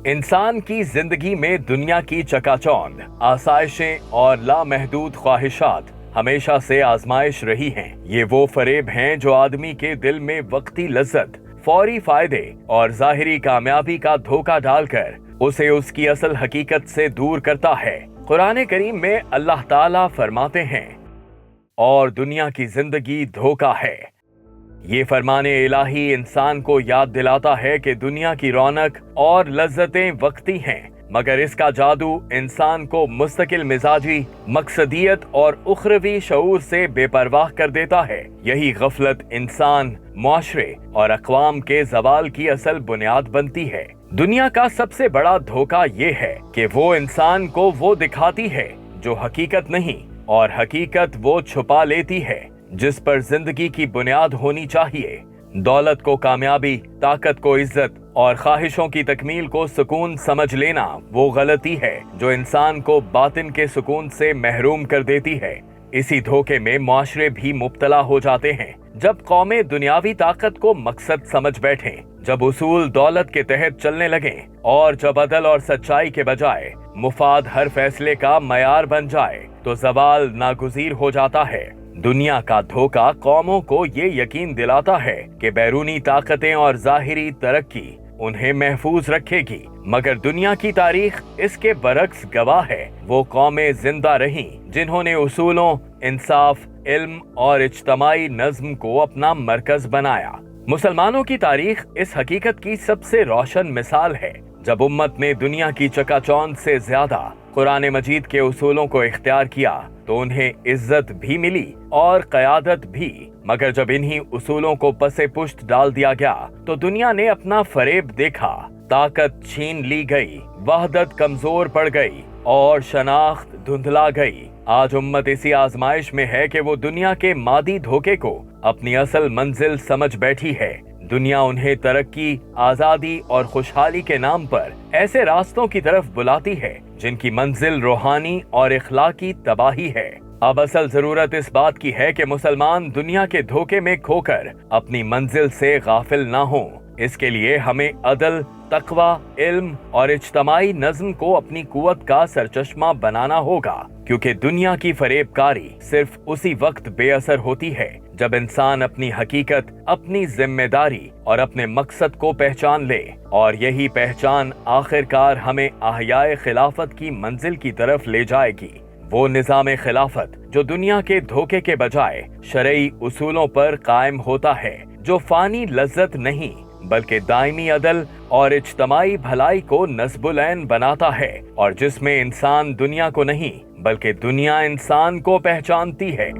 इंसान की जिंदगी में दुनिया की चकाचौंध, आसाइशें और लामहदूद ख्वाहिशात हमेशा से आजमाइश रही हैं। ये वो फरेब हैं जो आदमी के दिल में वक्ती लज्जत, फौरी फायदे और जाहिरी कामयाबी का धोखा डालकर उसे उसकी असल हकीकत से दूर करता है। कुरान करीम में अल्लाह ताला फरमाते हैं, और दुनिया की जिंदगी धोखा है। ये फरमाने इलाही इंसान को याद दिलाता है कि दुनिया की रौनक और लज्जतें वक्ती हैं, मगर इसका जादू इंसान को मुस्तकिल मिजाजी, मकसदियत और उखरवी शऊर से बेपरवाह कर देता है। यही गफलत इंसान, मुआशरे और अक़वाम के ज़वाल की असल बुनियाद बनती है। दुनिया का सबसे बड़ा धोखा ये है कि वो इंसान को वो दिखाती है जो हकीकत नहीं, और हकीकत वो छुपा लेती है जिस पर जिंदगी की बुनियाद होनी चाहिए। दौलत को कामयाबी, ताकत को इज्जत और ख्वाहिशों की तकमील को सुकून समझ लेना वो गलती है जो इंसान को बातिन के सुकून से महरूम कर देती है। इसी धोखे में मुआशरे भी मुब्तला हो जाते हैं। जब कौमें दुनियावी ताकत को मकसद समझ बैठें, जब उसूल दौलत के तहत चलने लगें और जब अदल और सच्चाई के बजाय मुफाद हर फैसले का मयार बन जाए, तो ज़वाल नागुज़ीर हो जाता है। दुनिया का धोखा कौमों को ये यकीन दिलाता है कि बैरूनी ताकतें और ज़ाहिरी तरक्की उन्हें महफूज रखेगी, मगर दुनिया की तारीख इसके बरक्स गवाह है। वो कौमें जिंदा रहीं जिन्होंने उसूलों, इंसाफ, इल्म और इज्तमाई नज्म को अपना मरकज बनाया। मुसलमानों की तारीख इस हकीकत की सबसे रोशन मिसाल है। जब उम्मत ने दुनिया की चकाचौंध से ज्यादा कुरान मजीद के उसूलों को इख्तियार किया तो उन्हें इज्जत भी मिली और क़यादत भी, मगर जब इन्हीं उसूलों को पसे पुश्त डाल दिया गया तो दुनिया ने अपना फरेब देखा। ताकत छीन ली गई, वहदत कमजोर पड़ गई और शनाख्त धुंधला गई। आज उम्मत इसी आजमाइश में है कि वो दुनिया के मादी धोखे को अपनी असल मंजिल समझ बैठी है। दुनिया उन्हें तरक्की, आजादी और खुशहाली के नाम पर ऐसे रास्तों की तरफ बुलाती है जिनकी मंजिल रूहानी और इखलाकी तबाही है। अब असल जरूरत इस बात की है कि मुसलमान दुनिया के धोखे में खोकर अपनी मंजिल से गाफिल ना हों। इसके लिए हमें अदल, तकवा, इल्म और इज्तमाई नज्म को अपनी कुव्वत का सरचश्मा बनाना होगा, क्योंकि दुनिया की फरेबकारी सिर्फ उसी वक्त बेअसर होती है जब इंसान अपनी हकीकत, अपनी जिम्मेदारी और अपने मकसद को पहचान ले, और यही पहचान आखिरकार हमें अहयाए खिलाफत की मंजिल की तरफ ले जाएगी। वो निज़ाम खिलाफत जो दुनिया के धोखे के बजाय शरई उसूलों पर कायम होता है, जो फानी लज्जत नहीं बल्कि दायमी अदल और इज्तमाई भलाई को नस्बुल-ऐन बनाता है, और जिसमें इंसान दुनिया को नहीं बल्कि दुनिया इंसान को पहचानती है।